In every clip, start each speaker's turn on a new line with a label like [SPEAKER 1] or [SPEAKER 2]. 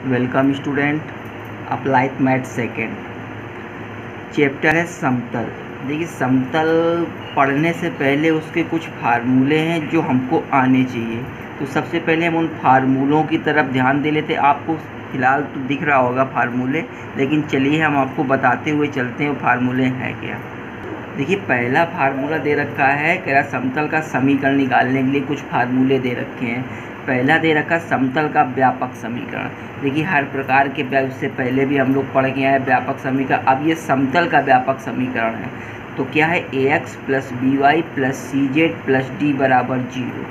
[SPEAKER 1] Welcome student. Applied math second chapter है समतल। देखिए, समतल पढ़ने से पहले उसके कुछ फार्मूले हैं जो हमको आने चाहिए। तो सबसे पहले हम उन फार्मूलों की तरफ ध्यान दे लेते हैं। आपको फ़िलहाल तो दिख रहा होगा फार्मूले, लेकिन चलिए हम आपको बताते हुए चलते हैं वो फार्मूले हैं क्या। देखिए, पहला फार्मूला दे रखा है, कह रहा समतल का समीकरण निकालने के लिए कुछ फार्मूले दे रखे हैं। पहला दे रखा समतल का व्यापक समीकरण। देखिए, हर प्रकार के इससे पहले भी हम लोग पढ़ के आए व्यापक समीकरण। अब ये समतल का व्यापक समीकरण है। तो क्या है, ax + by + cz + d = 0।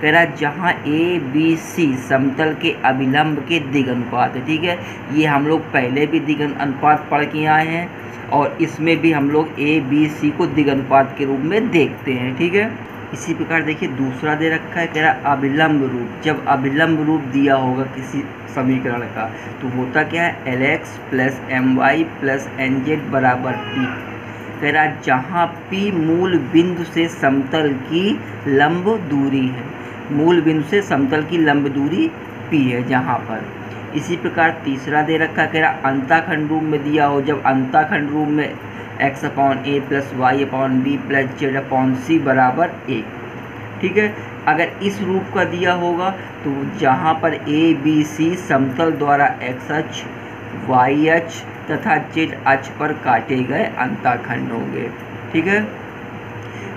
[SPEAKER 1] कह रहा जहाँ a b c समतल के अभिलंब के दिगनुपात है। ठीक है, ये हम लोग पहले भी दिगन अनुपात पढ़ के आए हैं और इसमें भी हम लोग a b c को दिगनुपात के रूप में देखते हैं। ठीक है, इसी प्रकार देखिए दूसरा दे रखा है, कह रहा अभिलंब रूप। जब अभिलंब रूप दिया होगा किसी समीकरण का तो होता क्या है, lx + my + nz = p। कह रहा जहाँ p मूल बिंदु से समतल की लंब दूरी है। मूल बिंदु से समतल की लंब दूरी p है जहाँ पर। इसी प्रकार तीसरा दे रखा, कह रहा अंताखंड रूप में दिया हो। जब अंताखंड रूप में x/a + y/b + z/c = 1। ठीक है, अगर इस रूप का दिया होगा तो जहाँ पर a b c समतल द्वारा x अक्ष, y अक्ष तथा z अक्ष पर काटे गए अंताखंड होंगे। ठीक है,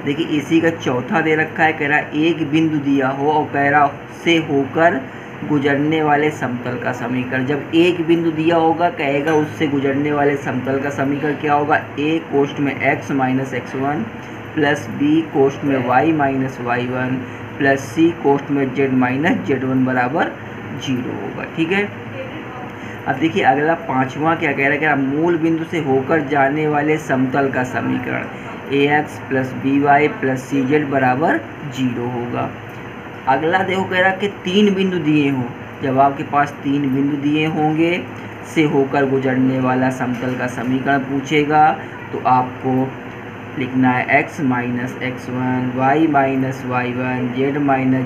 [SPEAKER 1] देखिए इसी का चौथा दे रखा है, कह रहा एक बिंदु दिया हो और कह रहा से होकर गुजरने वाले समतल का समीकरण। जब एक बिंदु दिया होगा कहेगा उससे गुजरने वाले समतल का समीकरण क्या होगा, a कोष्ठ में x - x1 + b कोष्ठ में y - y1 + c कोष्ठ में z - z1 = 0 होगा। ठीक है, अब देखिए अगला पांचवा क्या कह रहा है, मूल बिंदु से होकर जाने वाले समतल का समीकरण ax + by + cz = 0 होगा। अगला देखो कह रहा कि तीन बिंदु दिए हों। जब आपके पास तीन बिंदु दिए होंगे से होकर गुजरने वाला समतल का समीकरण पूछेगा तो आपको लिखना है x - x1 y - y1 z -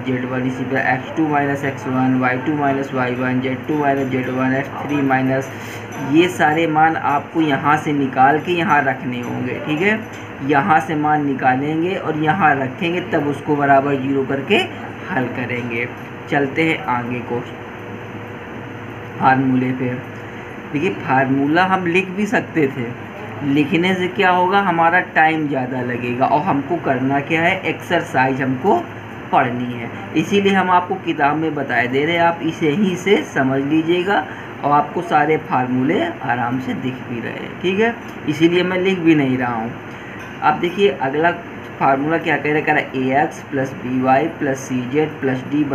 [SPEAKER 1] z1, इसी पर x2 - x1 y2 - y1 z2 - z1 x3 ये सारे मान आपको यहाँ से निकाल के यहाँ रखने होंगे। ठीक है, यहाँ से मान निकालेंगे और यहाँ रखेंगे, तब उसको बराबर 0 करके हल करेंगे। चलते हैं आगे को फार्मूले पे। देखिए, फार्मूला हम लिख भी सकते थे, लिखने से क्या होगा, हमारा टाइम ज़्यादा लगेगा और हमको करना क्या है, एक्सरसाइज हमको पढ़नी है। इसीलिए हम आपको किताब में बताए दे रहे हैं, आप इसे ही से समझ लीजिएगा और आपको सारे फार्मूले आराम से दिख भी रहे हैं। ठीक है, इसीलिए मैं लिख भी नहीं रहा हूँ। अब देखिए अगला फार्मूला क्या कह रहा है, ax + by + cz + d =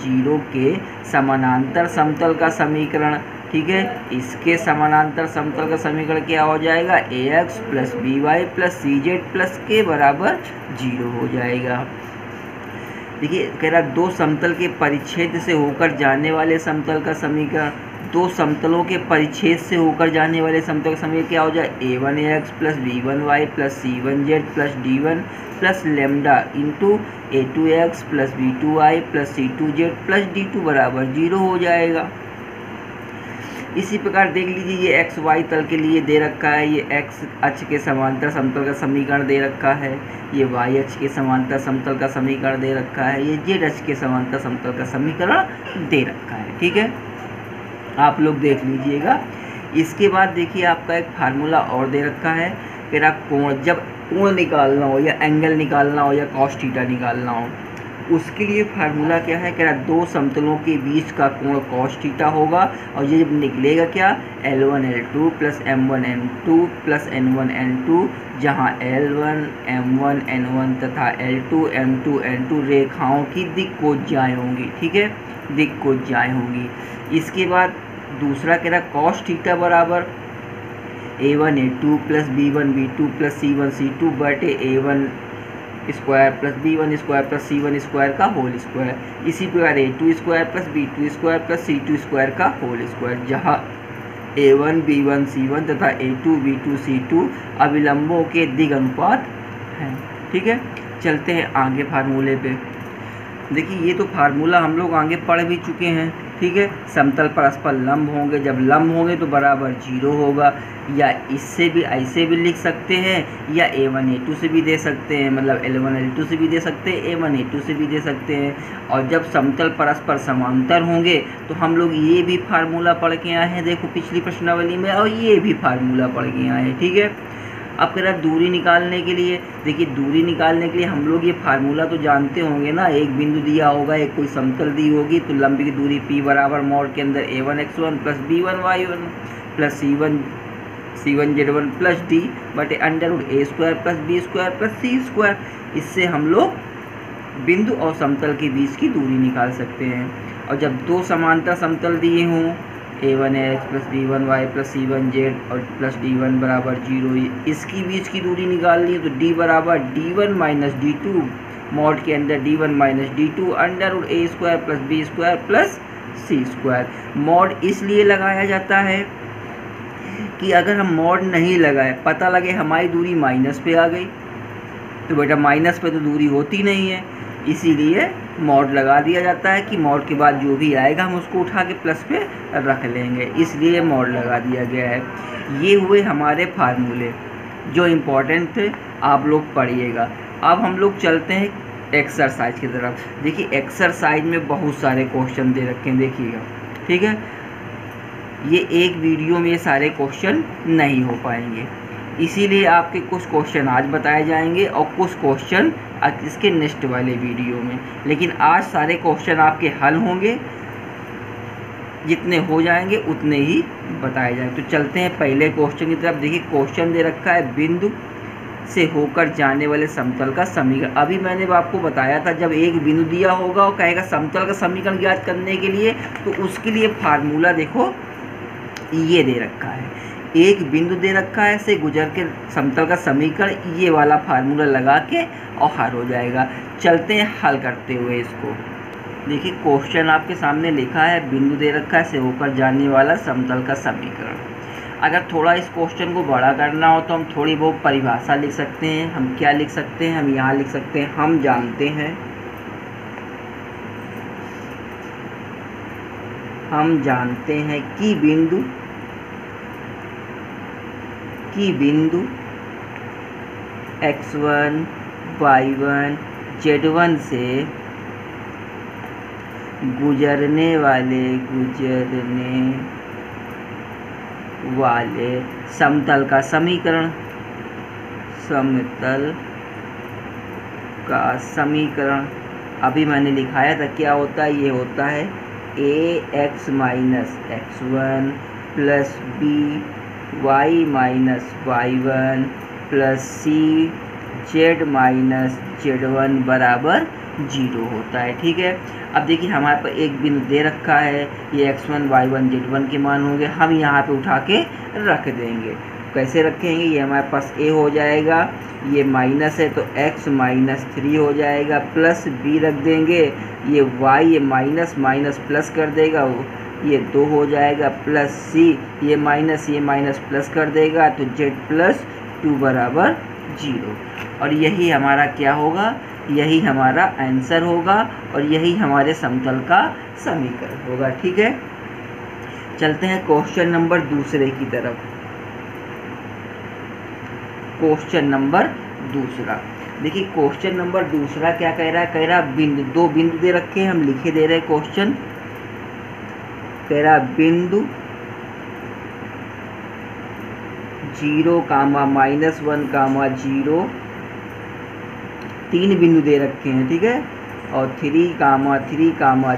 [SPEAKER 1] 0 के समानांतर समतल का समीकरण। ठीक है, इसके समानांतर समतल का समीकरण क्या हो जाएगा, ax + by + cz + k = 0 हो जाएगा। देखिए कह रहा दो समतल के परिच्छेद से होकर जाने वाले समतल का समीकरण। दो समतलों के परिच्छेद से होकर जाने वाले समतल का समीकरण क्या हो जाए, a1x + b1y + c1z + d1 + lambda × a2x + b2y + c2z + d2 = 0 हो जाएगा। इसी प्रकार देख लीजिए, ये एक्स वाई तल के लिए दे रखा है, ये एक्स अक्ष के समांतर समतल का समीकरण दे रखा है, ये वाई अक्ष के समांतर समतल का समीकरण दे रखा है, ये जेड अक्ष के समांतर समतल का समीकरण दे रखा है। ठीक है, आप लोग देख लीजिएगा। इसके बाद देखिए आपका एक फार्मूला और दे रखा है, कि कोण, जब कोण निकालना हो या एंगल निकालना हो या cos थीटा निकालना हो, उसके लिए फार्मूला क्या है, कह रहा दो समतलों के बीच का कोण cos थीटा होगा और ये जब निकलेगा क्या, L1 L2 + M1 M2 + N1 N2, जहाँ L1 M1 N1 तथा L2 M2 N2 रेखाओं की दिक्कोज्याएँ होंगी। ठीक है, दिक्कोज्याएँ होंगी। इसके बाद दूसरा कह रहा cos थीटा बराबर a1 a2 + b1 b2 + c1 c2 बटे a1 square + b1 square + c1 square का होल स्क्वायर। इसी प्रकार a2 square + b2 square + c2 square का होल स्क्वायर, जहाँ a1 b1 c1 तथा a2 b2 c2 अभिलंबों के दिगनुपात हैं। ठीक है, चलते हैं आगे फार्मूले पे। देखिए ये तो फार्मूला हम लोग आगे पढ़ भी चुके हैं, ठीक है। समतल परस्पर लंब होंगे, जब लंब होंगे तो बराबर 0 होगा। या इससे भी ऐसे भी लिख सकते हैं, या A1 A2 से भी दे सकते हैं, मतलब L1 L2 से भी दे सकते हैं, A1 A2 से भी दे सकते हैं। और जब समतल परस्पर समांतर होंगे तो हम लोग ये भी फार्मूला पढ़ के आए हैं, देखो पिछली प्रश्नावली में, और ये भी फार्मूला पढ़ के आए हैं, ठीक है। अब कह रहा है दूरी निकालने के लिए, देखिए दूरी निकालने के लिए हम लोग ये फार्मूला तो जानते होंगे ना, एक बिंदु दिया होगा, एक कोई समतल दी होगी, तो लंबी की दूरी P बराबर मॉड के अंदर A1 x1 plus B1 y1 plus C1 z1 plus D बटे under root A square plus B square plus C square. इससे हम लोग बिंदु और समतल के बीच की दूरी निकाल सकते हैं। और जब दो समांतर समतल दिए हों, A1x plus B1y plus C1z और प्लस D1 बराबर 0, इसकी बीच की दूरी निकाल ली तो D बराबर D1 माइनस D2 मॉड के अंदर D1 minus D2 under root A square plus B square plus C square. Mod इसलिए लगाया जाता है कि अगर हम मॉड नहीं लगाए, पता लगे हमारी दूरी माइनस पे आ गई, तो बेटा माइनस पे तो दूरी होती नहीं है, इसीलिए मॉड लगा दिया जाता है कि मॉड के बाद जो भी आएगा हम उसको उठा के प्लस पे रख लेंगे, इसलिए मॉड लगा दिया गया है। ये हुए हमारे फार्मूले जो इम्पोर्टेंट थे, आप लोग पढ़िएगा। अब हम लोग चलते हैं एक्सरसाइज की तरफ। देखिए एक्सरसाइज में बहुत सारे क्वेश्चन दे रखे हैं, देखिएगा, ठीक है। ये एक वीडियो में ये सारे क्वेश्चन नहीं हो पाएंगे, इसीलिए आपके कुछ क्वेश्चन आज बताए जाएंगे और कुछ क्वेश्चन इसके नेक्स्ट वाले वीडियो में। लेकिन आज सारे क्वेश्चन आपके हल होंगे, जितने हो जाएंगे उतने ही बताए जाएंगे। तो चलते हैं पहले क्वेश्चन की तरफ। देखिए क्वेश्चन दे रखा है बिंदु से होकर जाने वाले समतल का समीकरण। अभी मैंने आपको बताया था, जब एक बिंदु दिया होगा और कहेगा समतल का समीकरण ज्ञात करने के लिए, तो उसके लिए फार्मूला देखो ये दे रखा है। एक बिंदु दे रखा है, से गुजर के समतल का समीकरण, ये वाला फार्मूला लगा के और हल हो जाएगा। चलते हैं हल करते हुए इसको। देखिए क्वेश्चन आपके सामने लिखा है, बिंदु दे रखा है, से होकर जाने वाला समतल का समीकरण। अगर थोड़ा इस क्वेश्चन को बड़ा करना हो तो हम थोड़ी बहुत परिभाषा लिख सकते हैं। हम क्या लिख सकते हैं, हम यहाँ लिख सकते हैं, हम जानते हैं कि बिंदु x1 y1 z1 से गुजरने वाले समतल का समीकरण अभी मैंने लिखाया था, क्या होता है, ये होता है ax minus x1 plus b y minus y1 plus c z minus z1 बराबर 0 होता है, ठीक है। अब देखिए हमारे पास एक बिंदु दे रखा है, ये x1 y1 z1 के मान होंगे, हम यहाँ पे उठा के रख देंगे। कैसे रखेंगे, ये हमारे पास a हो जाएगा, ये माइनस है तो x माइनस 3 हो जाएगा, प्लस b रख देंगे, ये y ये माइनस माइनस प्लस कर देगा, ये 2 हो जाएगा, प्लस c ये माइनस प्लस कर देगा, तो z प्लस 2 बराबर 0। और यही हमारा क्या होगा, यही हमारा आंसर होगा और यही हमारे समतल का समीकरण होगा, ठीक है। चलते हैं क्वेश्चन नंबर दूसरे की तरफ। क्वेश्चन नंबर दूसरा, देखिए क्वेश्चन नंबर दूसरा क्या कह रहा है, कह रहा बिंदु, दो बिंदु दे रखे हैं, हम लिखे दे रहे हैं क्वेश्चन। कह रहा बिंदु 0, -1, 0, 3 बिंदु दे रखे हैं, ठीक है, और 3,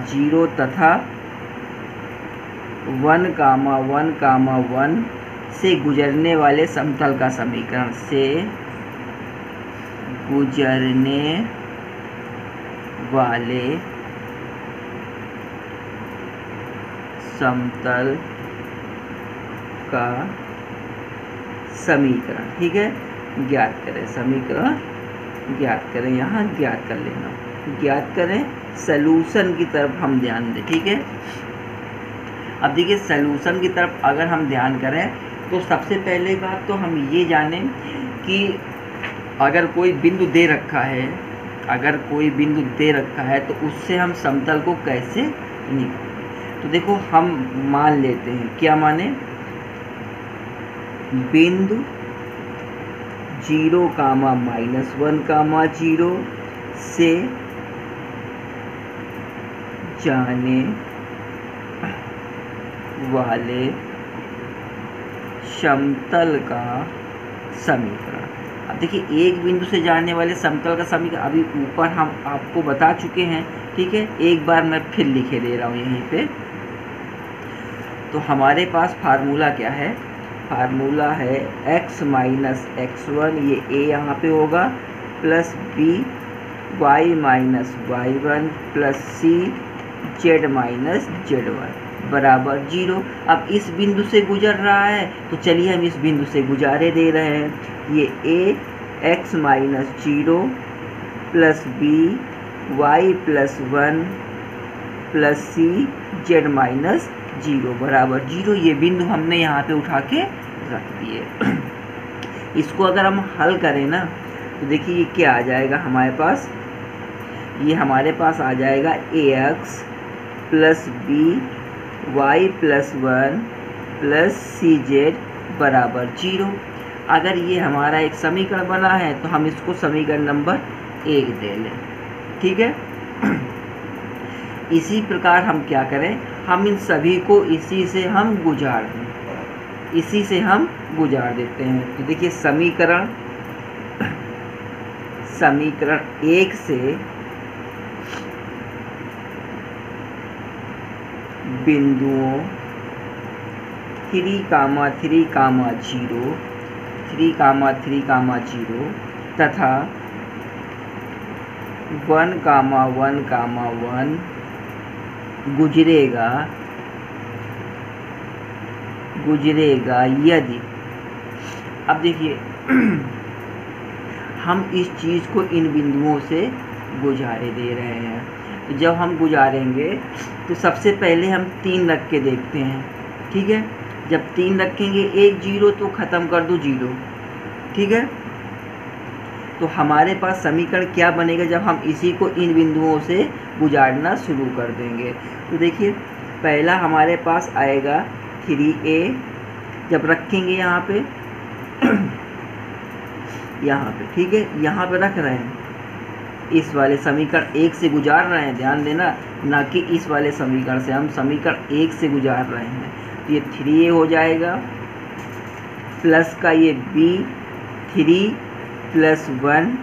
[SPEAKER 1] 0 तथा 1, 1 से गुजरने वाले समतल का समीकरण, से गुजरने वाले समतल का समीकरण, ठीक है, ज्ञात करें। समीकरण ज्ञात करें, यहाँ ज्ञात कर लेना, ज्ञात करें, सलूशन की तरफ हम ध्यान दें, ठीक है। अब देखिए सलूशन की तरफ अगर हम ध्यान करें तो सबसे पहले बात तो हम ये जानें कि अगर कोई बिंदु दे रखा है, तो उससे हम समतल को कैसे निकालें। तो देखो हम मान लेते हैं, क्या माने, बिंदु 0, -1, 0 से जाने वाले समतल का समीकरण। अब देखिए, एक बिंदु से जाने वाले समतल का समीकरण अभी ऊपर हम आपको बता चुके हैं, ठीक है। एक बार मैं फिर लिखे दे रहा हूँ यहीं पे। तो हमारे पास फार्मूला क्या है, फार्मूला है x माइनस x1, ये a यहाँ पे होगा, plus b y minus y1 plus c z minus z1 बराबर 0। अब इस बिंदु से गुजर रहा है, तो चलिए हम इस बिंदु से गुजारे दे रहे हैं। ये a x minus 0 plus b y plus 1 plus c z minus 0 बराबर 0। ये बिंदु हमने यहाँ पे उठा के रख दिए। इसको अगर हम हल करें ना, तो देखिए ये क्या आ जाएगा हमारे पास, ये हमारे पास आ जाएगा ax plus b y plus 1 plus cz बराबर 0। अगर ये हमारा एक समीकरण बना है, तो हम इसको समीकरण नंबर 1 दे लें, ठीक है। इसी प्रकार हम क्या करें, हम इन सभी को इसी से हम गुजार दें, इसी से हम गुजार देते हैं। तो देखिए समीकरण 1 से बिंदुओं 3, 3, 0 तथा 1, 1, गुजरेगा यदि, अब देखिए हम इस चीज़ को इन बिंदुओं से गुजारे दे रहे हैं। तो जब हम गुजारेंगे, तो सबसे पहले हम 3 रख के देखते हैं, ठीक है। जब 3 रखेंगे, 1 0 तो ख़त्म कर दो 0, ठीक है। तो हमारे पास समीकरण क्या बनेगा जब हम इसी को इन बिंदुओं से गुजारना शुरू कर देंगे। तो देखिए पहला हमारे पास आएगा 3a, जब रखेंगे यहाँ पे यहाँ पे, ठीक है, यहाँ पे रख रहे हैं, इस वाले समीकरण 1 से गुजार रहे हैं, ध्यान देना, ना कि इस वाले समीकरण से, हम समीकरण 1 से गुजार रहे हैं। तो ये 3a हो जाएगा, प्लस का ये b 3 प्लस 1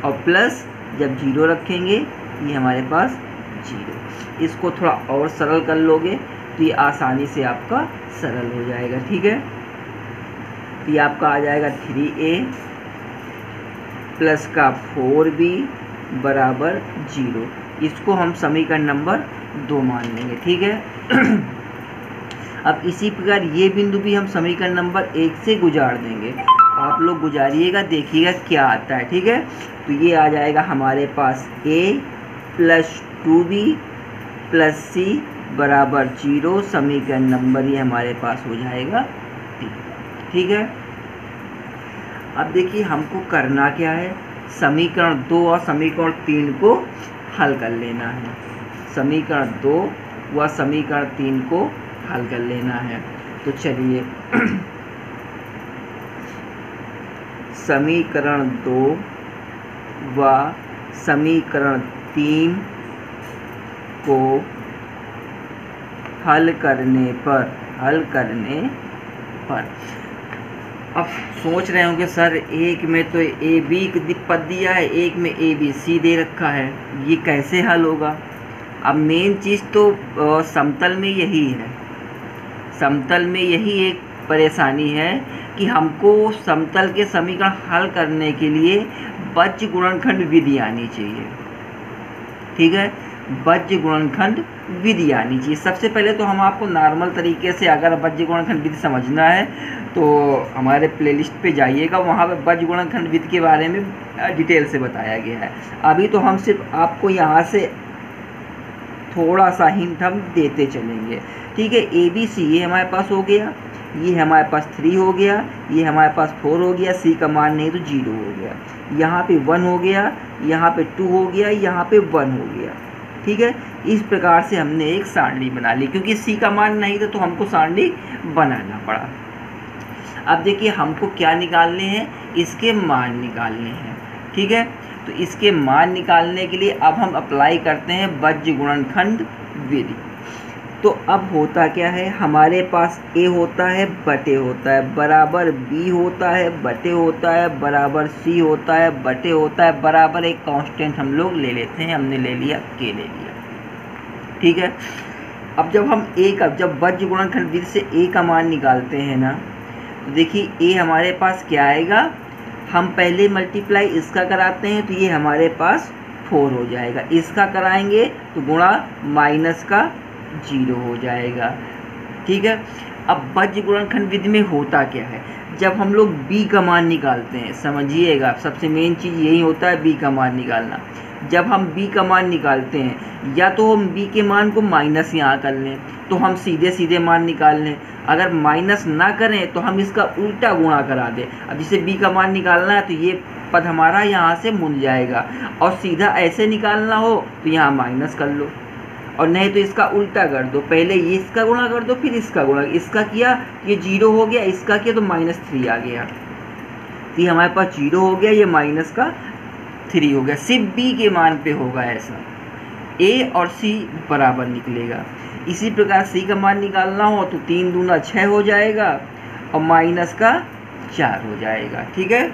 [SPEAKER 1] और प्लस जब 0 रखेंगे, ये हमारे पास 0। इसको थोड़ा और सरल कर लोगे तो ये आसानी से आपका सरल हो जाएगा, ठीक है। तो ये आपका आ जाएगा 3a प्लस का 4b बराबर 0। इसको हम समीकरण नंबर 2 मान लेंगे, ठीक है। अब इसी प्रकार ये बिंदु भी हम समीकरण नंबर 1 से गुजार देंगे। आप लोग गुजारिएगा, देखिएगा क्या आता है, ठीक है। तो ये आ जाएगा हमारे पास a plus 2b plus c बराबर 0। समीकरण नंबर ये हमारे पास हो जाएगा 3, ठीक है। अब देखिए हमको करना क्या है, समीकरण 2 और समीकरण 3 को हल कर लेना है। समीकरण 2 व समीकरण 3 को हल कर लेना है। तो चलिए समीकरण 2 व समीकरण 3 को हल करने पर अब सोच रहे होंगे सर एक में तो ए बी पद दिया है, एक में ए बी सी दे रखा है, ये कैसे हल होगा। अब मेन चीज़ तो समतल में यही है, समतल में यही एक परेशानी है कि हमको समतल के समीकरण हल करने के लिए बज्र गुणनखंड विधि आनी चाहिए, ठीक है। बज्र गुणनखंड विधि आनी चाहिए। सबसे पहले तो हम आपको नॉर्मल तरीके से, अगर बज्र गुणनखंड विधि समझना है तो हमारे प्लेलिस्ट पे जाइएगा, वहाँ पे बज्र गुणनखंड विधि के बारे में डिटेल से बताया गया है। अभी तो हम सिर्फ आपको यहाँ से थोड़ा सा हिंट हम देते चलेंगे, ठीक है। ए बी सी ये हमारे पास हो गया, ये हमारे पास 3 हो गया, ये हमारे पास 4 हो गया, सी का मान नहीं तो 0 हो गया, यहाँ पे 1 हो गया, यहाँ पे 2 हो गया, यहाँ पे 1 हो गया, ठीक है, इस प्रकार से हमने एक सारणी बना ली, क्योंकि सी का मान नहीं था तो हमको सारणी बनाना पड़ा। अब देखिए हमको क्या निकालने हैं, इसके मान निकालने हैं। ठीक है, तो इसके मान निकालने के लिए अब हम अप्लाई करते हैं बज्र गुणनखंड विधि। तो अब होता क्या है, हमारे पास ए होता है बटे होता है बराबर बी होता है बटे होता है बराबर सी होता है बटे होता है बराबर एक कांस्टेंट हम लोग ले लेते हैं, हमने ले लिया के ले लिया। ठीक है, अब जब बज्र गुणनखंड विधि से ए का मान निकालते हैं ना, तो देखिए ए हमारे पास क्या आएगा, हम पहले मल्टीप्लाई इसका कराते हैं तो ये हमारे पास 4 हो जाएगा, इसका कराएंगे तो गुणा माइनस का 0 हो जाएगा। ठीक है, अब बज्र गुणनखंड विधि में होता क्या है, जब हम लोग b का मान निकालते हैं, समझिएगा सबसे मेन चीज़ यही होता है b का मान निकालना। जब हम b का मान निकालते हैं, या तो हम b के मान को माइनस यहाँ कर लें तो हम सीधे सीधे मान निकाल लें, अगर माइनस ना करें तो हम इसका उल्टा गुणा करा दें। अब जैसे b का मान निकालना है तो ये पद हमारा यहाँ से मुड़ जाएगा, और सीधा ऐसे निकालना हो तो यहाँ माइनस कर लो, और नहीं तो इसका उल्टा कर दो, पहले ये इसका गुणा कर दो फिर इसका गुणा, इसका किया ये 0 हो गया, इसका किया तो -3 आ गया, तो ये हमारे पास 0 हो गया, ये -3 हो गया। सिर्फ b के मान पे होगा ऐसा, a और c बराबर निकलेगा। इसी प्रकार c का मान निकालना हो तो 3 दूना 6 हो जाएगा और माइनस का 4 हो जाएगा। ठीक है,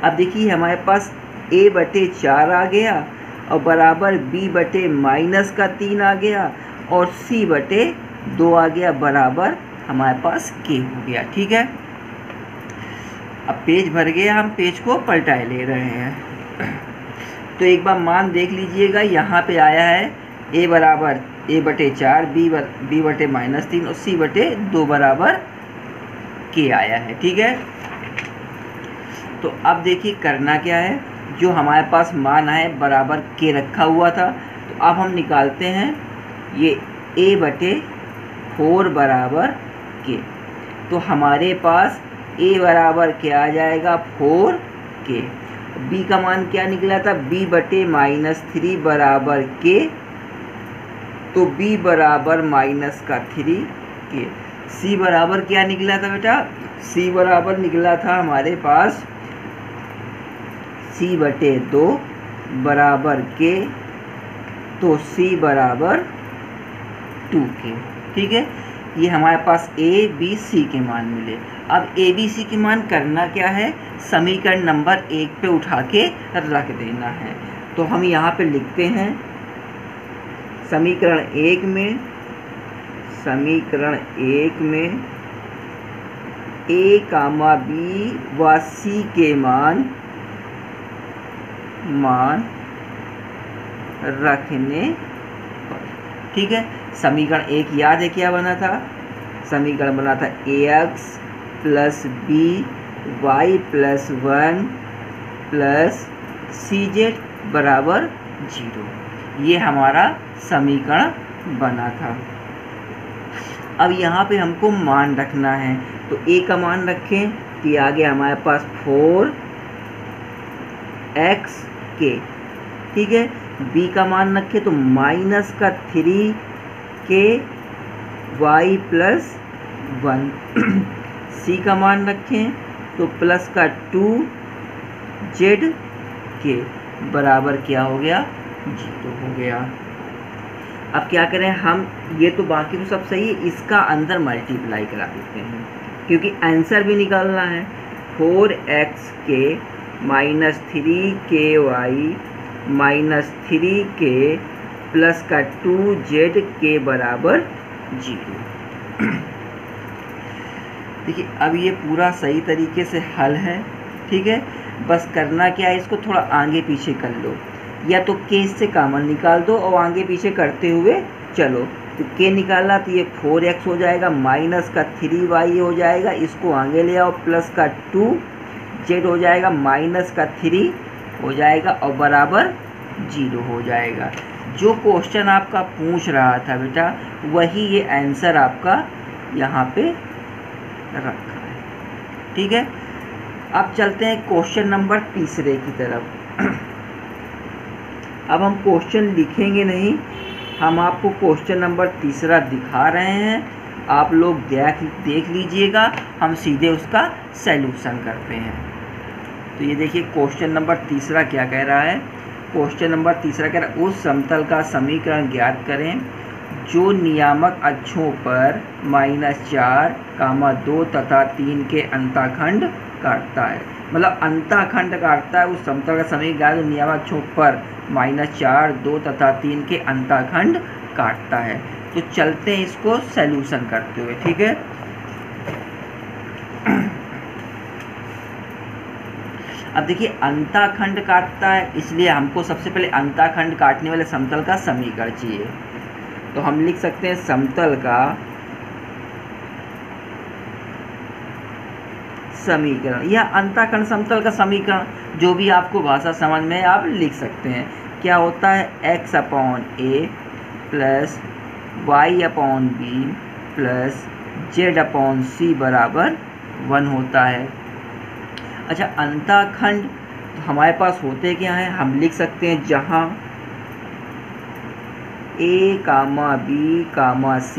[SPEAKER 1] अब देखिए हमारे पास a बटे 4 आ गया और बराबर b बटे -3 आ गया और c बटे 2 आ गया, बराबर हमारे पास k हो गया। ठीक है, अब पेज भर गया, हम पेज को पलटाए ले रहे हैं। तो एक बार मान देख लीजिएगा, यहाँ पे आया है a बराबर a बटे 4, b बटे -3 और c बटे 2 बराबर k आया है। ठीक है, तो अब देखिए करना क्या है, जो हमारे पास मान है बराबर के रखा हुआ था, तो अब हम निकालते हैं ये a बटे 4 बराबर के, तो हमारे पास a बराबर क्या आ जाएगा 4k। b का मान क्या निकला था, b बटे -3 बराबर k, तो b बराबर -3k। c बराबर क्या निकला था बेटा, c बराबर निकला था हमारे पास c बटे 2 बराबर k, तो c बराबर 2k। ठीक है, ये हमारे पास a b c के मान मिले। अब a b c के मान करना क्या है, समीकरण नंबर 1 पे उठा के रख देना है। तो हम यहाँ पे लिखते हैं समीकरण 1 में a, b व c के मान रखने पर। ठीक है, समीकरण 1 याद है क्या बना था, समीकरण बना था ax plus b y plus 1 plus cz बराबर 0, ये हमारा समीकरण बना था। अब यहाँ पे हमको मान रखना है, तो a का मान रखें कि आ गया हमारे पास 4xk। ठीक है, b का मान रखें तो -3k y प्लस 1, c का मान रखें तो +2zk बराबर क्या हो गया 0 हो गया। अब क्या करें हम, ये तो बाकी तो सब सही है, इसका अंदर मल्टीप्लाई करा देते हैं क्योंकि आंसर भी निकालना है। 4xk -3ky -3k प्लस का 2zk बराबर 0। देखिए अब ये पूरा सही तरीके से हल है। ठीक है, बस करना क्या है, इसको थोड़ा आगे पीछे कर लो, या तो k से कॉमन निकाल दो और आगे पीछे करते हुए चलो। तो k निकाला तो ये 4x हो जाएगा, माइनस का 3y हो जाएगा, इसको आगे ले आओ, प्लस का 2z हो जाएगा, माइनस का 3 हो जाएगा और बराबर 0 हो जाएगा। जो क्वेश्चन आपका पूछ रहा था बेटा, वही ये आंसर आपका यहाँ पे रखा है। ठीक है, अब चलते हैं क्वेश्चन नंबर 3 की तरफ। अब हम क्वेश्चन लिखेंगे नहीं, हम आपको क्वेश्चन नंबर तीसरा दिखा रहे हैं, आप लोग देख लीजिएगा, हम सीधे उसका सैल्यूशन करते हैं। तो ये देखिए क्वेश्चन नंबर तीसरा क्या कह रहा है। क्वेश्चन नंबर तीसरा कह रहा है उस समतल का समीकरण ज्ञात करें जो नियामक अक्षों पर -4, 2 तथा 3 के अंताखंड काटता है। मतलब अंताखंड काटता है उस समतल का समीकरण जो नियामक अक्षों पर -4, 2 तथा 3 के अंताखंड काटता है। तो चलते हैं इसको सैल्यूशन करते हुए, ठीक है। अब देखिए अंताखंड काटता है, इसलिए हमको सबसे पहले अंताखंड काटने वाले समतल का समीकरण चाहिए। तो हम लिख सकते हैं समतल का समीकरण या अंताखंड समतल का समीकरण, जो भी आपको भाषा समझ में आप लिख सकते हैं। क्या होता है, x/a plus y/b plus z/c बराबर 1 होता है। अच्छा, अंताखंड तो हमारे पास होते क्या हैं, हम लिख सकते हैं जहाँ a, b, c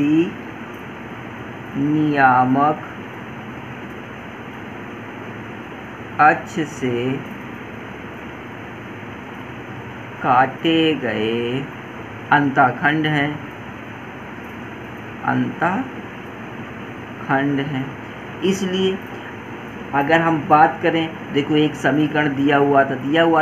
[SPEAKER 1] नियामक अक्ष से काटे गए अंताखंड हैं, इसलिए अगर हम बात करें, देखो एक समीकरण दिया हुआ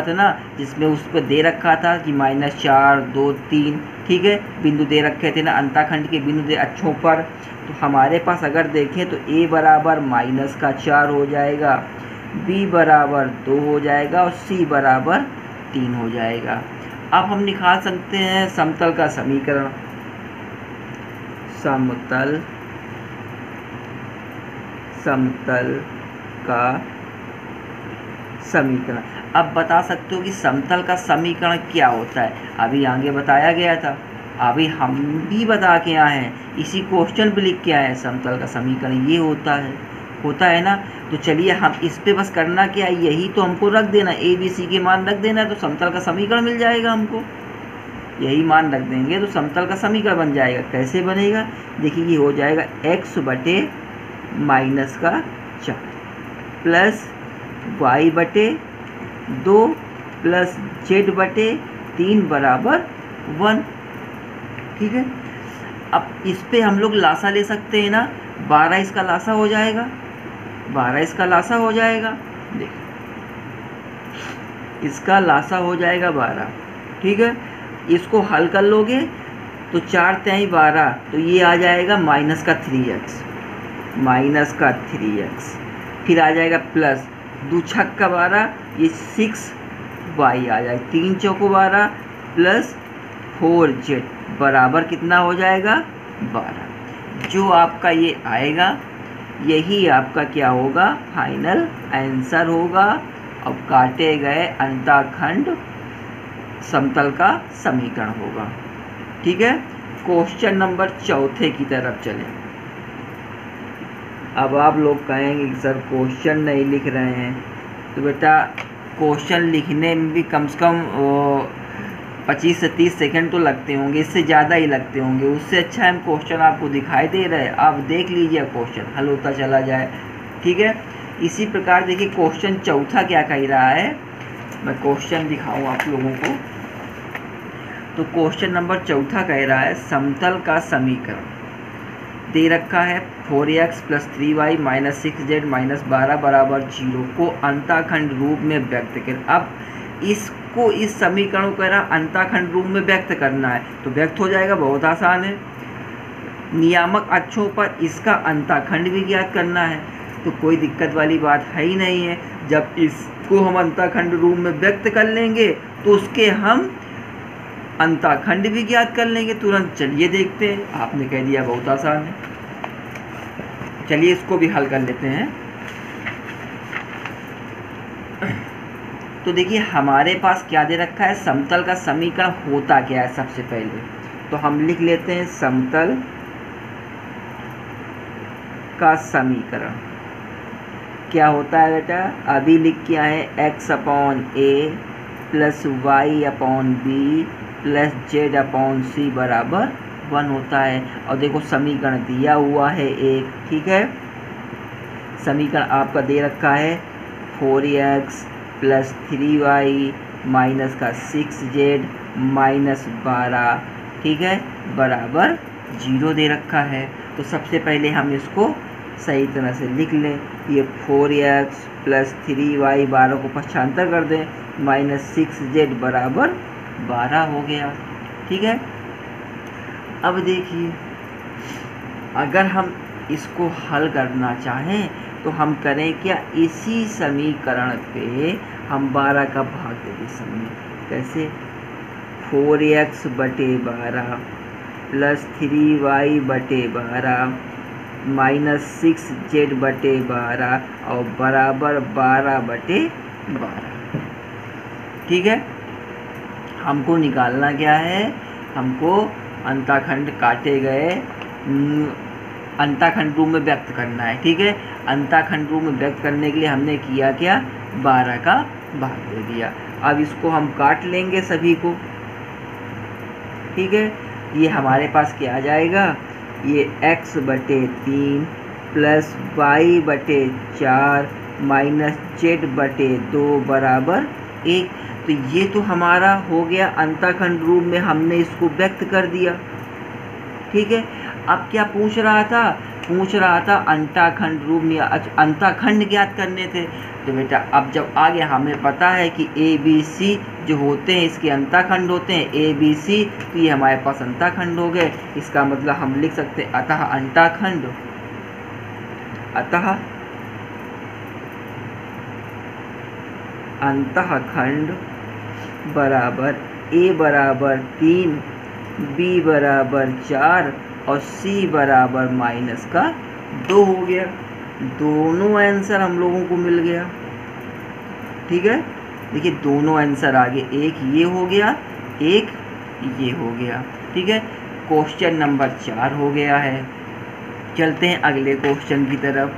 [SPEAKER 1] था ना, जिसमें उस पर दे रखा था कि -4, 2, 3, ठीक है, बिंदु दे रखे थे ना, अंताखंड के बिंदु दे अक्षों पर। तो हमारे पास अगर देखें तो a बराबर -4 हो जाएगा, b बराबर 2 हो जाएगा और c बराबर 3 हो जाएगा। अब हम निकाल सकते हैं समतल का समीकरण। समतल का समीकरण। अब बता सकते हो कि समतल का समीकरण क्या होता है। अभी आगे बताया गया था, अभी हम भी बता के आए हैं, इसी क्वेश्चन पे लिख के आए हैं। समतल का समीकरण ये होता है ना। तो चलिए हम इस पे बस करना क्या है, यही तो हमको रख देना, a b c के मान रख देना है, तो समतल का समीकरण मिल जाएगा हमको। यही मान रख देंगे तो समतल का समीकरण बन जाएगा। कैसे बनेगा, देखिए ये हो जाएगा x/-4 plus y/2 plus z/3 बराबर 1, ठीक है। अब इस पे हम लोग लासा ले सकते हैं ना, 12 इसका लासा हो जाएगा, 12 इसका लासा हो जाएगा, देखिए इसका लासा हो जाएगा 12, ठीक है। इसको हल कर लोगे तो 4 तिहाई 12, तो ये आ जाएगा -3x, फिर आ जाएगा प्लस 2 छक्का 12, ये 6y आ जाएगा, 3 चौको 12 प्लस 4z बराबर कितना हो जाएगा 12। जो आपका ये आएगा यही आपका क्या होगा, फाइनल आंसर होगा। अब काटे गए अंताखंड समतल का समीकरण होगा, ठीक है। क्वेश्चन नंबर 4 की तरफ चलें। अब आप लोग कहेंगे कि सर क्वेश्चन नहीं लिख रहे हैं, तो बेटा क्वेश्चन लिखने में भी कम से कम 25 से 30 सेकंड तो लगते होंगे, इससे ज़्यादा ही लगते होंगे। उससे अच्छा है हम क्वेश्चन आपको दिखाई दे रहे हैं, आप देख लीजिए, क्वेश्चन हल होता चला जाए, ठीक है। इसी प्रकार देखिए क्वेश्चन 4 क्या कह रहा है, मैं क्वेश्चन दिखाऊं आप लोगों को। तो क्वेश्चन नंबर 4 कह रहा है समतल का समीकरण दे रखा है 4x + 3y - 6z - 12 बराबर 0 को अंताखंड रूप में व्यक्त करें। अब इसको, इस समीकरण को कह रहा अंताखंड रूप में व्यक्त करना है, तो व्यक्त हो जाएगा, बहुत आसान है। नियामक अक्षों पर इसका अंताखंड भी ज्ञात करना है, तो कोई दिक्कत वाली बात है ही नहीं है। जब इसको हम अंताखंड रूप में व्यक्त कर लेंगे तो उसके हम अंताखंड भी ज्ञात कर लेंगे तुरंत। चलिए देखते हैं, आपने कह दिया बहुत आसान है, चलिए इसको भी हल कर लेते हैं। तो देखिए हमारे पास क्या दे रखा है, समतल का समीकरण होता क्या है। सबसे पहले तो हम लिख लेते हैं समतल का समीकरण क्या होता है बेटा, अभी लिख के आए x/a plus Y upon B plus Z upon C बराबर 1 होता है। और देखो समीकरण दिया हुआ है एक, ठीक है, समीकरण आपका दे रखा है 4x प्लस 3y माइनस का 6z माइनस 12, ठीक है, बराबर 0 दे रखा है। तो सबसे पहले हम इसको सही तरह से लिख लें। ये 4x प्लस 3y 12 को पक्षांतर कर दें, माइनस 6z बराबर 12 हो गया, ठीक है। अब देखिए अगर हम इसको हल करना चाहें तो हम करें क्या, इसी समीकरण पे हम 12 का भाग दे दें सब में। कैसे, 4x बटे 12 प्लस 3y बटे 12 माइनस 6z बटे 12 और बराबर 12 बटे 12, ठीक है। हमको निकालना क्या है, हमको अंताखंड काटे गए अंताखंड रूप में व्यक्त करना है, ठीक है। अंताखंड रूप में व्यक्त करने के लिए हमने किया क्या, 12 का भाग दे दिया। अब इसको हम काट लेंगे सभी को, ठीक है। ये हमारे पास क्या आ जाएगा, ये x बटे 3 प्लस y बटे 4 माइनस z बटे 2 बराबर 1। तो ये तो हमारा हो गया अंताखंड रूप में, हमने इसको व्यक्त कर दिया, ठीक है। अब क्या पूछ रहा था, पूछ रहा था अंताखंड रूप में अंताखंड ज्ञात करने थे। तो बेटा अब जब आ गया, हमें पता है कि ए बी सी जो होते हैं इसके अंताखंड होते हैं ए बी सी, तो ये हमारे पास अंताखंड हो गए। इसका मतलब हम लिख सकते हैं अतः अंताखंड, अतः अंतःखंड बराबर ए बराबर 3 बी बराबर 4 और सी बराबर माइनस का 2 हो गया। दोनों आंसर हम लोगों को मिल गया, ठीक है। देखिए दोनों आंसर आ गए, एक ये हो गया, एक ये हो गया, ठीक है। क्वेश्चन नंबर 4 हो गया है। चलते हैं अगले क्वेश्चन की तरफ।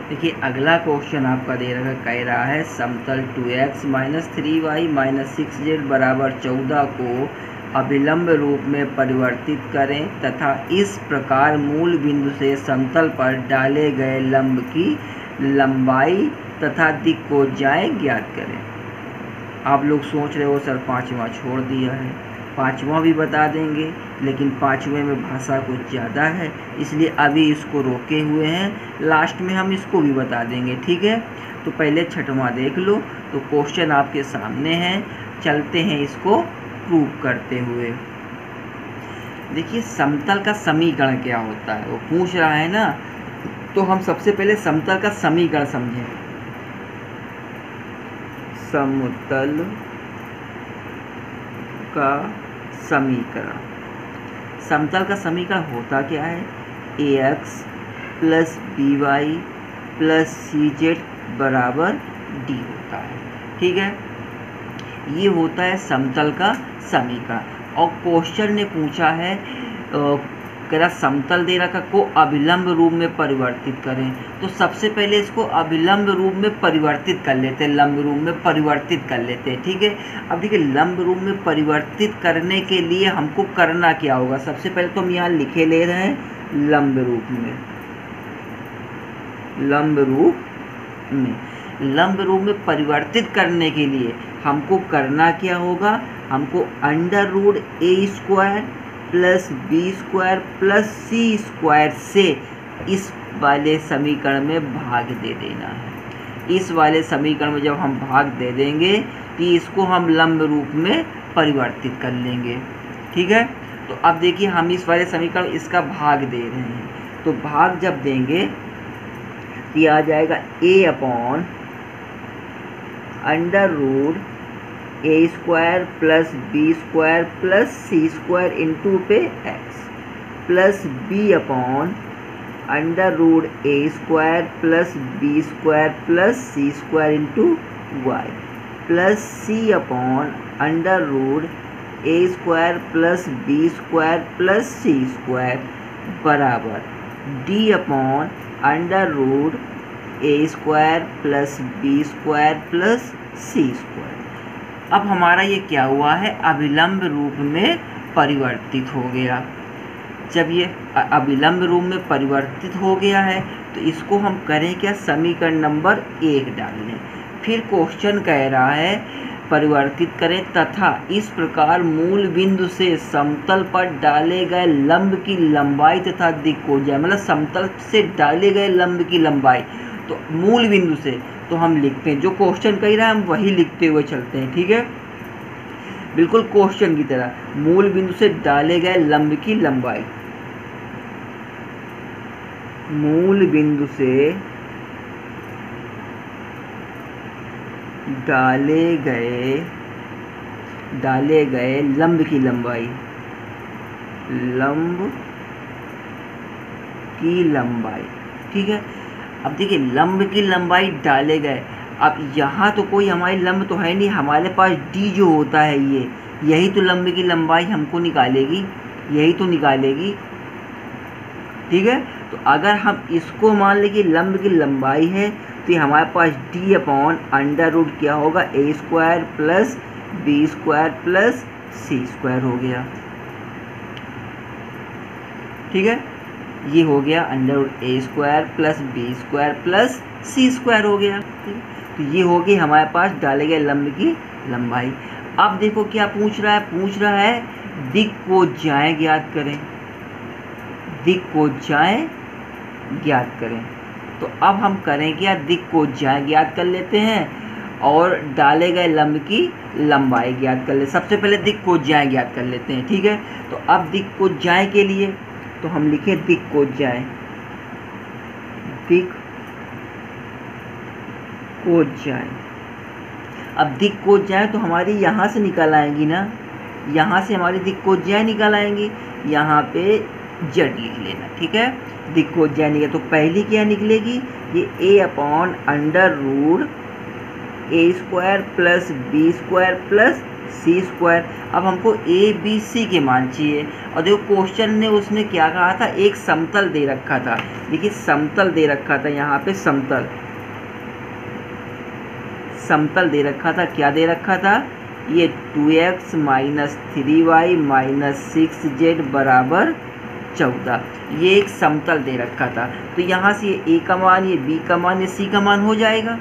[SPEAKER 1] देखिए अगला क्वेश्चन आपका दे रखा, कह रहा है समतल 2x minus 3y minus 6z बराबर 14 को अभिलंब रूप में परिवर्तित करें तथा इस प्रकार मूल बिंदु से समतल पर डाले गए लंब की लंबाई तथा दिक् को ज्याएं ज्ञात करें। आप लोग सोच रहे हो सर पाँचवा छोड़ दिया है, पाँचवा भी बता देंगे, लेकिन पाँचवें में भाषा कुछ ज़्यादा है इसलिए अभी इसको रोके हुए हैं, लास्ट में हम इसको भी बता देंगे, ठीक है। तो पहले छठवां देख लो। तो क्वेश्चन आपके सामने है, चलते हैं इसको प्रूव करते हुए। देखिए समतल का समीकरण क्या होता है, वो पूछ रहा है ना, तो हम सबसे पहले समतल का समीकरण समझें। समतल का समीकरण, समतल का समीकरण होता क्या है, ax plus by plus cz बराबर d होता है, ठीक है। ये होता है समतल का समीकरण। और क्वेश्चन ने पूछा है कह रहा समतल दे रखा को अभिलंब रूप में परिवर्तित करें। तो सबसे पहले इसको अभिलंब रूप में परिवर्तित कर लेते हैं, लंब रूप में परिवर्तित कर लेते हैं, ठीक है। अब देखिए लंब रूप में परिवर्तित करने के लिए हमको करना क्या होगा, सबसे पहले तो हम यहाँ लिखे ले रहे हैं लंब रूप में, लंब रूप में, लंब रूप में परिवर्तित करने के लिए हमको करना क्या होगा, हमको under root A square plus B square plus C square से इस वाले समीकरण में भाग दे देना है। इस वाले समीकरण में जब हम भाग दे देंगे तो इसको हम लंब रूप में परिवर्तित कर लेंगे, ठीक है। तो अब देखिए हम इस वाले समीकरण इसका भाग दे रहे हैं, तो भाग जब देंगे तो आ जाएगा A upon under root A square plus B square plus C square into पे X plus B upon under root A square plus B square plus C square into Y plus C upon under root A square plus B square plus C square बराबर D upon under root A square plus B square plus C square. अब हमारा ये क्या हुआ है, अभिलंब रूप में परिवर्तित हो गया। जब ये अभिलंब रूप में परिवर्तित हो गया है तो इसको हम करें क्या, समीकरण नंबर 1 डाल लें। फिर क्वेश्चन कह रहा है परिवर्तित करें तथा इस प्रकार मूल बिंदु से समतल पर डाले गए लंब की लंबाई तथा दिक् को जाए, मतलब समतल से डाले गए लंब की लंबाई, तो मूल बिंदु से तो हम लिखते हैं जो क्वेश्चन कह रहा है हम वही लिखते हुए चलते हैं, ठीक है, बिल्कुल क्वेश्चन की तरह। मूल बिंदु से डाले गए लंब की लंबाई, मूल बिंदु से डाले गए लंब की लंबाई, लंब की लंबाई, ठीक है। अब देखिए लंब की लंबाई डाले गए, अब यहाँ तो कोई हमारी लंब तो है नहीं, हमारे पास डी जो होता है यही तो लंब की लंबाई हमको निकालेगी, यही तो निकालेगी, ठीक है। तो अगर हम इसको मान लें कि लंब की लंबाई है तो ये हमारे पास डी अपॉन अंडर रूट क्या होगा, A square plus B square plus C square हो गया, ठीक है। ये हो गया under root A square plus B square plus C square हो गया, ठीक है। तो ये होगी हमारे पास डाले गए लंब की लंबाई। अब देखो क्या पूछ रहा है दिक् को जाए ज्ञात करें, दिक् को जाए ज्ञात करें। तो अब हम करें क्या, दिक् को जाए ज्ञात कर लेते हैं और डाले गए लंब की लंबाई ज्ञात कर ले। सबसे पहले दिक् को जाए ज्ञात कर लेते हैं, ठीक है। तो अब दिक् को जाए के लिए तो हम लिखें दिक् को जाए, दिक् को जाए। अब दिक् को जाए तो हमारी यहाँ से निकल आएंगी ना, यहाँ से हमारी दिक् को जाए निकल आएंगी, यहाँ पे जेड लिख लेना, ठीक है। दिक् को जाए निकले तो पहली क्या निकलेगी, ये A upon under root A square plus B square plus C square. अब हमको ए बी सी के मान चाहिए और देखो क्वेश्चन ने उसने क्या कहा था, एक समतल दे रखा था, देखिए समतल दे रखा था, यहाँ पे समतल दे रखा था। क्या दे रखा था, ये 2x minus 3y minus 6z बराबर 14, ये एक समतल दे रखा था। तो यहाँ से ये ए का मान, ये बी का मान, ये सी का मान हो जाएगा,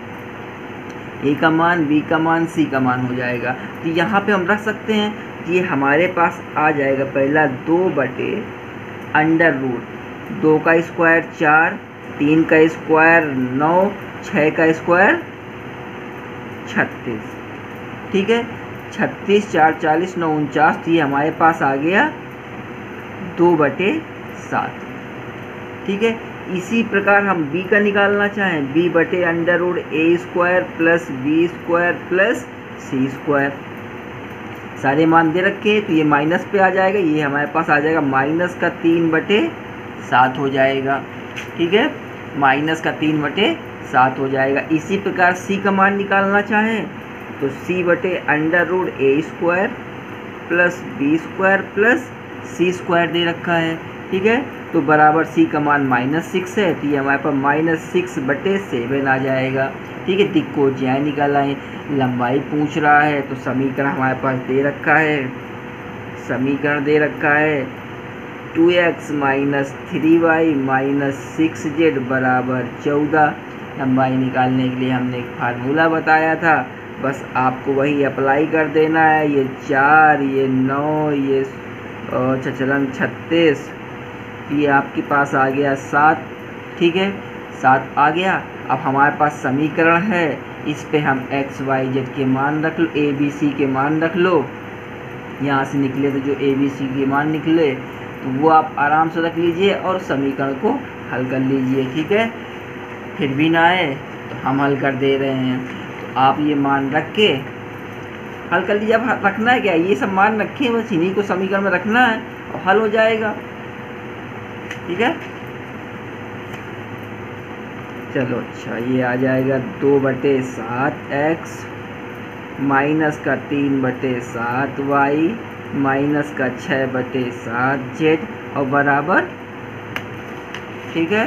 [SPEAKER 1] ए का मान, बी का मान, सी का मान हो जाएगा। तो यहाँ पे हम रख सकते हैं, ये हमारे पास आ जाएगा पहला 2 बटे अंडर रूट 2 का स्क्वायर 4, 3 का स्क्वायर 9, 6 का स्क्वायर 36, ठीक है। 36 4 40 9 49, तो ये हमारे पास आ गया 2 बटे 7, ठीक है। इसी प्रकार हम b का निकालना चाहें, b बटे under root A square plus B square plus C square, सारे मान दे रखे तो ये माइनस पे आ जाएगा, ये हमारे पास आ जाएगा माइनस का 3 बटे 7 हो जाएगा, ठीक है, माइनस का 3 बटे 7 हो जाएगा। इसी प्रकार c का मान निकालना चाहें तो c बटे under root A square plus B square plus C square दे रखा है, ठीक है। तो बराबर c का मान -6 है, तो ये हमारे पास -6 बटे 7 आ जाएगा, ठीक है। दिक् को जाए निकाला है, लंबाई पूछ रहा है तो समीकरण हमारे पास दे रखा है, समीकरण दे रखा है 2x minus 3y minus 6z बराबर 14। लंबाई निकालने के लिए हमने एक फार्मूला बताया था, बस आपको वही अप्लाई कर देना है। ये 4, ये 9, ये चलन 36, ये आपके पास आ गया 7, ठीक है, 7 आ गया। अब हमारे पास समीकरण है, इस पे हम x y z के मान रख लो, a b c के मान रख लो, यहाँ से निकले तो जो a b c के मान निकले तो वो आप आराम से रख लीजिए और समीकरण को हल कर लीजिए, ठीक है। फिर भी ना आए तो हम हल कर दे रहे हैं, तो आप ये मान रख के हल कर लीजिए। अब रखना है क्या, ये सब मान रखें, बस इन्हीं को समीकरण में रखना है और हल हो जाएगा, ठीक है। चलो अच्छा, ये आ जाएगा 2 बटे 7x माइनस का 3 बटे 7y माइनस का 6 बटे 7z और बराबर, ठीक है।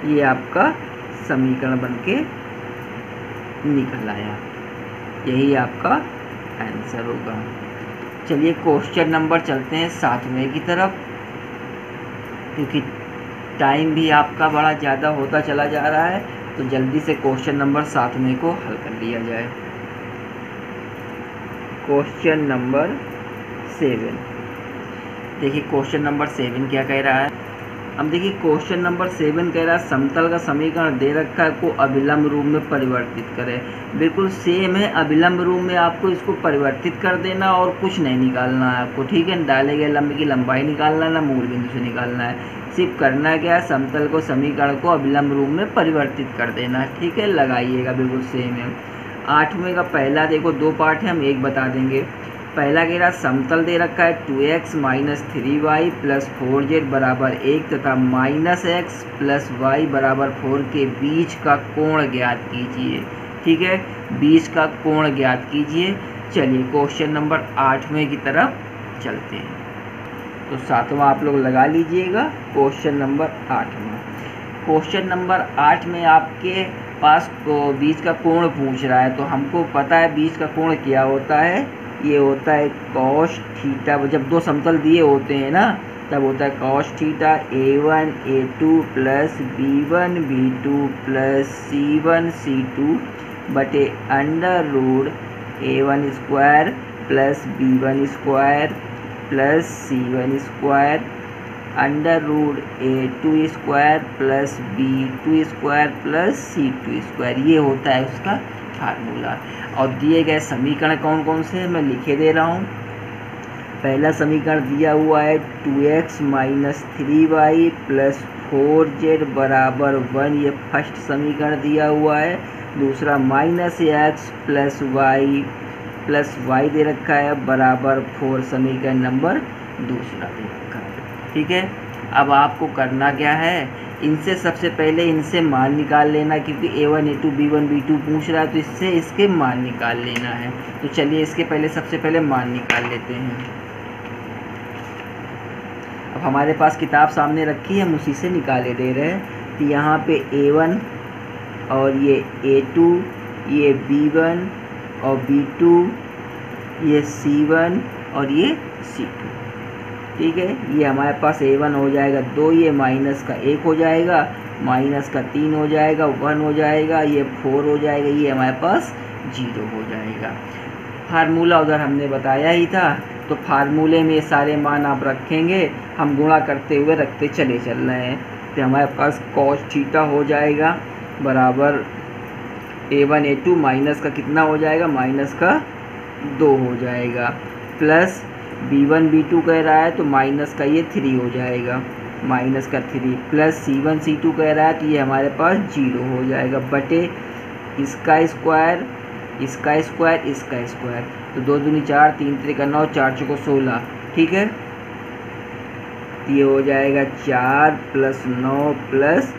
[SPEAKER 1] ये आपका समीकरण बनके निकल आया। यही आपका आंसर होगा। चलिए क्वेश्चन नंबर चलते हैं 7वें की तरफ, क्योंकि टाइम भी आपका बड़ा ज़्यादा होता चला जा रहा है, तो जल्दी से क्वेश्चन नंबर 7वें को हल कर लिया जाए। क्वेश्चन नंबर 7, देखिए क्वेश्चन नंबर 7 क्या कह रहा है। अब देखिए क्वेश्चन नंबर 7 कह रहा है समतल का समीकरण दे रखा है को अभिलंब रूप में परिवर्तित करें। बिल्कुल सेम है, अभिलंब रूप में आपको इसको परिवर्तित कर देना और कुछ नहीं निकालना है आपको, ठीक है। डाले गए लंब की लंबाई निकालना है, ना मूल बिंदु से निकालना है, सिर्फ करना क्या है, समतल को समीकरण को अभिलंब रूप में परिवर्तित कर देना है, ठीक है। लगाइएगा, बिल्कुल सेम है। 8वें का पहला देखो 2 पार्ट है, हम एक बता देंगे। पहला कह रहा समतल दे रखा है 2x - 3y + 4z बराबर 1 तथा -x + y बराबर 4 के बीच का कोण ज्ञात कीजिए, ठीक है। बीच का कोण ज्ञात कीजिए। चलिए क्वेश्चन नंबर 8वें की तरफ चलते हैं। तो 7वां आप लोग लगा लीजिएगा, क्वेश्चन नंबर 8वां। क्वेश्चन नंबर 8 में आपके पास बीच का कोण पूछ रहा है, तो हमको पता है बीच का कोण क्या होता है, ये होता है कॉस थीटा। जब 2 समतल दिए होते हैं ना, तब होता है cos theta a1 a2 + b1 b2 + c1 c2 बटे √ a1² + b1² + c1² √ a2² + b2² + c2²। ये होता है उसका फार्मूला। और दिए गए समीकरण कौन कौन से हैं मैं लिखे दे रहा हूँ। पहला समीकरण दिया हुआ है 2x - 3y + 4z बराबर 1, ये फर्स्ट समीकरण दिया हुआ है। दूसरा -x + y दे रखा है बराबर 4, समीकरण नंबर दूसरा दे रखा है, ठीक है। अब आपको करना क्या है, इनसे सबसे पहले इनसे मान निकाल लेना, क्योंकि a1 a2 b1 b2 पूछ रहा है, तो इससे इसके मान निकाल लेना है। तो चलिए इसके पहले सबसे पहले मान निकाल लेते हैं। अब हमारे पास किताब सामने रखी है, हम उसी से निकाले दे रहे हैं। तो यहाँ पे a1 और ये a2, ये b1 और b2, ये c1 और ये c2, ठीक है। ये हमारे पास a1 हो जाएगा 2, ये माइनस का 1 हो जाएगा, माइनस का 3 हो जाएगा, 1 हो जाएगा, ये 4 हो जाएगा, ये हमारे पास 0 हो जाएगा। फार्मूला उधर हमने बताया ही था, तो फार्मूले में ये सारे मान आप रखेंगे, हम गुणा करते हुए रखते चले चल रहे हैं। तो हमारे पास कॉस थीटा हो जाएगा बराबर a1 a2 माइनस का कितना हो जाएगा, माइनस का 2 हो जाएगा, प्लस b1 b2 कह रहा है तो माइनस का ये 3 हो जाएगा, माइनस का 3 प्लस c1 c2 कह रहा है तो ये हमारे पास 0 हो जाएगा, बटे इसका स्क्वायर इसका स्क्वायर इसका स्क्वायर। तो 2 दूनी 4, 3 त्रिक 9, 4 चौको 16, ठीक है। ये हो जाएगा 4 + 9 +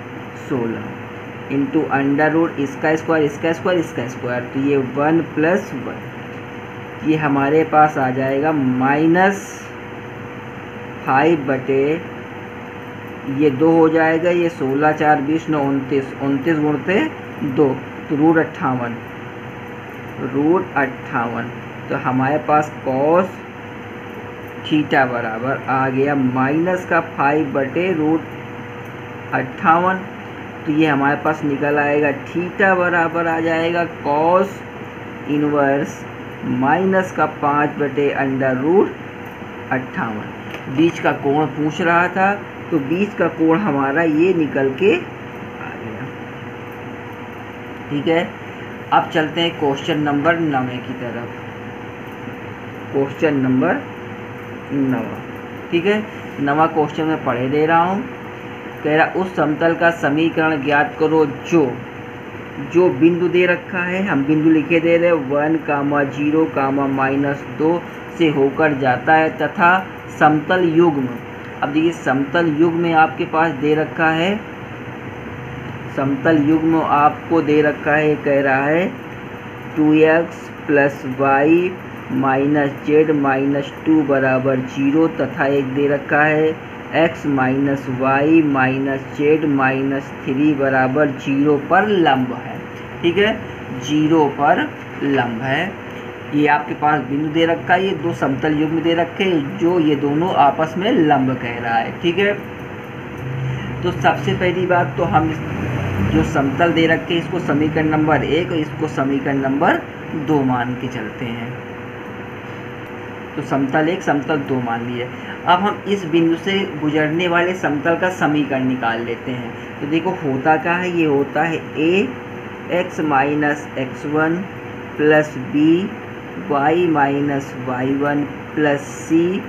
[SPEAKER 1] 16 इंटू √ इसका स्क्वायर इसका स्क्वायर इसका स्क्वायर। तो ये 1 + 1, ये हमारे पास आ जाएगा -5 बटे ये 2 हो जाएगा, ये 16 4 20 9 29, 29 गुणते 2, तो √58। तो हमारे पास कॉस थीटा बराबर आ गया -5 बटे √58। तो ये हमारे पास निकल आएगा थीटा बराबर आ जाएगा कॉस इनवर्स -5 बटे √58। बीच का कोण पूछ रहा था, तो बीच का कोण हमारा ये निकल के आ गया, ठीक है। अब चलते हैं क्वेश्चन नंबर 9 की तरफ। क्वेश्चन नंबर 9, ठीक है। 9वां क्वेश्चन में पढ़े दे रहा हूँ। कह रहा उस समतल का समीकरण ज्ञात करो जो बिंदु दे रखा है, हम बिंदु लिखे दे रहे 1, 0, -2 से होकर जाता है तथा समतल युग्म। अब देखिए समतल युग्म में आपके पास दे रखा है, समतल युग्म आपको दे रखा है, कह रहा है 2x + y - z - 2 बराबर 0 तथा एक दे रखा है x - y - z - 3 बराबर 0 पर लंब है, ठीक है। 0 पर लंब है। ये आपके पास बिंदु दे रखा है, ये दो समतल युग्म दे रखे हैं जो ये दोनों आपस में लंब कह रहा है। ठीक है, तो सबसे पहली बात तो हम जो समतल दे रखे हैं इसको समीकरण नंबर 1 और इसको समीकरण नंबर 2 मान के चलते हैं। तो समतल 1 समतल 2 मान लिए। अब हम इस बिंदु से गुजरने वाले समतल का समीकरण निकाल लेते हैं। तो देखो होता क्या है, ये होता है a x minus x1 plus B y minus y1 plus C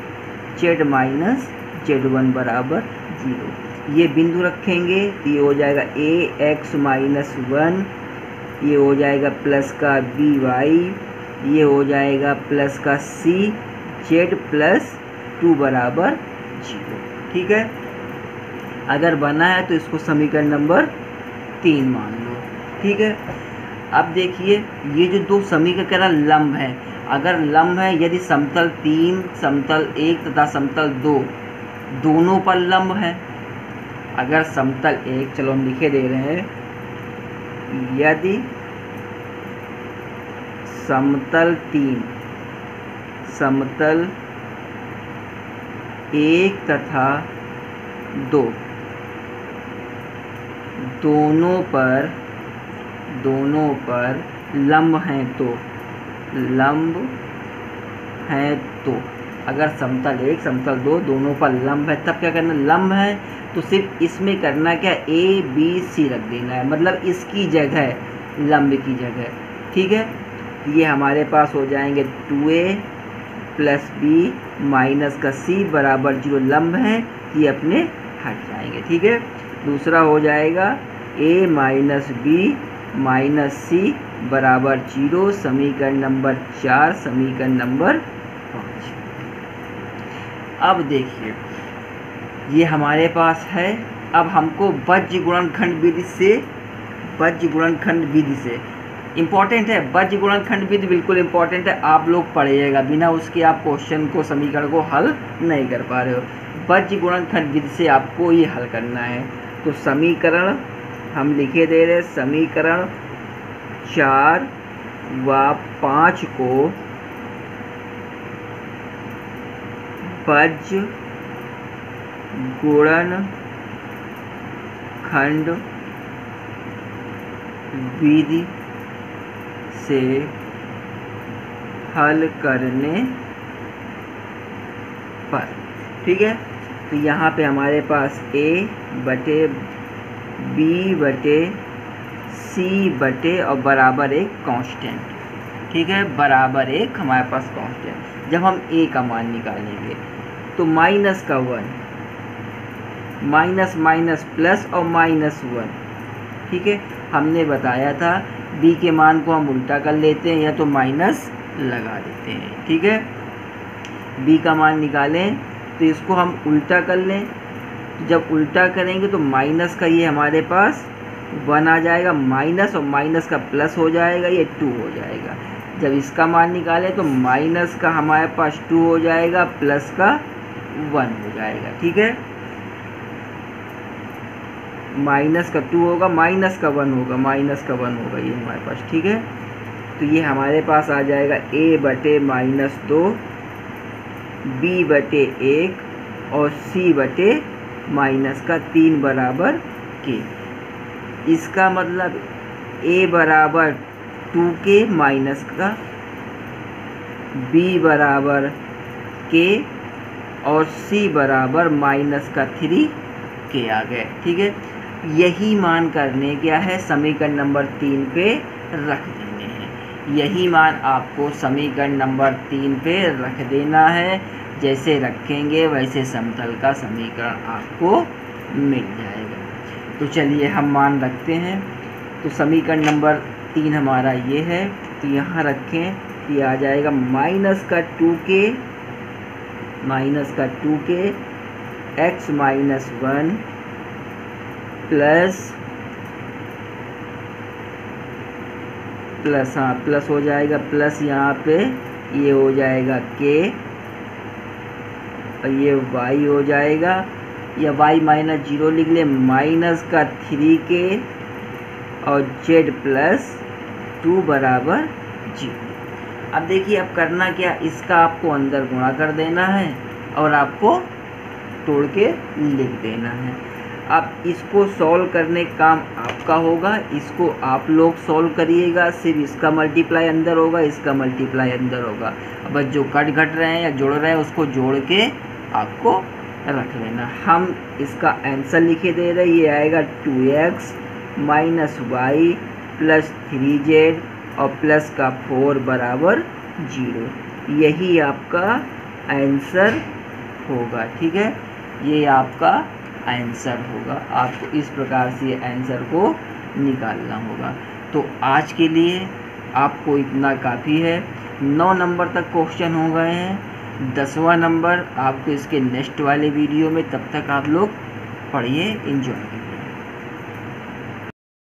[SPEAKER 1] z minus z1 बराबर 0। ये बिंदु रखेंगे तो ये हो जाएगा a x माइनस 1, ये हो जाएगा प्लस का बी वाई, ये हो जाएगा प्लस का सी z प्लस 2 बराबर 0। ठीक है, अगर बना है तो इसको समीकरण नंबर 3 मान लो। ठीक है, अब देखिए ये जो दो समीकरण लंब है, अगर लंब है यदि समतल 3, समतल 1 तथा समतल 2 दोनों पर लंब है। अगर समतल 1, चलो हम लिखे दे रहे हैं, यदि समतल 3, समतल 1 तथा 2 दोनों पर लंब हैं तो अगर समतल 1 समतल 2 दोनों पर लंब है तब क्या करना, लंब है तो सिर्फ इसमें करना क्या, a b c रख देना है, मतलब इसकी जगह लंब की जगह। ठीक है, ये हमारे पास हो जाएंगे 2a प्लस बी माइनस का c बराबर 0, लंब है ये अपने हट जाएंगे। ठीक है, दूसरा हो जाएगा a माइनस बी माइनस सी बराबर 0, समीकरण नंबर 4, समीकरण नंबर 5। अब देखिए ये हमारे पास है। अब हमको बज्र गुणनखंड विधि से इम्पॉर्टेंट है, बज्र गुणनखंड विधि बिल्कुल इम्पॉर्टेंट है, आप लोग पढ़िएगा, बिना उसके आप क्वेश्चन को समीकरण को हल नहीं कर पा रहे हो। बज्र गुणनखंड विधि से आपको ये हल करना है। तो समीकरण हम लिखे दे रहे, समीकरण 4 व 5 को बज्र गुणनखंड विधि से हल करने पर, ठीक है, तो यहाँ पे हमारे पास a बटे b बटे c बटे और बराबर एक कांस्टेंट। ठीक है, बराबर एक हमारे पास कांस्टेंट। जब हम a का मान निकालेंगे तो माइनस का 1, माइनस माइनस प्लस और माइनस 1। ठीक है, हमने बताया था b के मान को हम उल्टा कर लेते हैं या तो माइनस लगा देते हैं। ठीक है, b का मान निकालें तो इसको हम उल्टा कर लें, जब उल्टा करेंगे तो माइनस का ये हमारे पास 1 आ जाएगा, माइनस और माइनस का प्लस हो जाएगा, ये 2 हो जाएगा। जब इसका मान निकालें तो माइनस का हमारे पास 2 हो जाएगा, प्लस का 1 हो जाएगा। ठीक है, माइनस का 2 होगा, माइनस का 1 होगा, माइनस का 1 होगा ये हमारे पास। ठीक है, तो ये हमारे पास आ जाएगा a बटे माइनस 2, b बटे 1 और c बटे माइनस का 3 बराबर k। इसका मतलब a बराबर 2k माइनस का, b बराबर k और c बराबर माइनस का 3k आ गए। ठीक है, यही मान करने क्या है, समीकरण नंबर 3 पे रख देने हैं। यही मान आपको समीकरण नंबर 3 पे रख देना है। जैसे रखेंगे वैसे समतल का समीकरण आपको मिल जाएगा। तो चलिए हम मान रखते हैं। तो समीकरण नंबर 3 हमारा ये है, तो यहाँ रखें, ये आ जाएगा माइनस का 2k x माइनस 1 प्लस हाँ प्लस हो जाएगा, प्लस यहाँ पे ये हो जाएगा k और ये y हो जाएगा, या y माइनस 0 लिख ले, माइनस का 3k और z प्लस 2 बराबर 0। अब देखिए अब करना क्या, इसका आपको अंदर गुणा कर देना है और आपको तोड़ के लिख देना है। अब इसको सॉल्व करने का काम आपका होगा, इसको आप लोग सॉल्व करिएगा, सिर्फ इसका मल्टीप्लाई अंदर होगा, इसका मल्टीप्लाई अंदर होगा। अब बस जो कट घट रहे हैं या जोड़ रहे हैं उसको जोड़ के आपको रख लेना। हम इसका आंसर लिखे दे रहे, ये आएगा 2x minus Y plus 3z और प्लस का 4 बराबर 0। यही आपका आंसर होगा। ठीक है, ये आपका आंसर होगा। आपको इस प्रकार से आंसर को निकालना होगा। तो आज के लिए आपको इतना काफ़ी है। 9 नंबर तक क्वेश्चन हो गए हैं, 10वां नंबर आपको इसके नेक्स्ट वाले वीडियो में। तब तक आप लोग पढ़िए, एंजॉय कीजिए।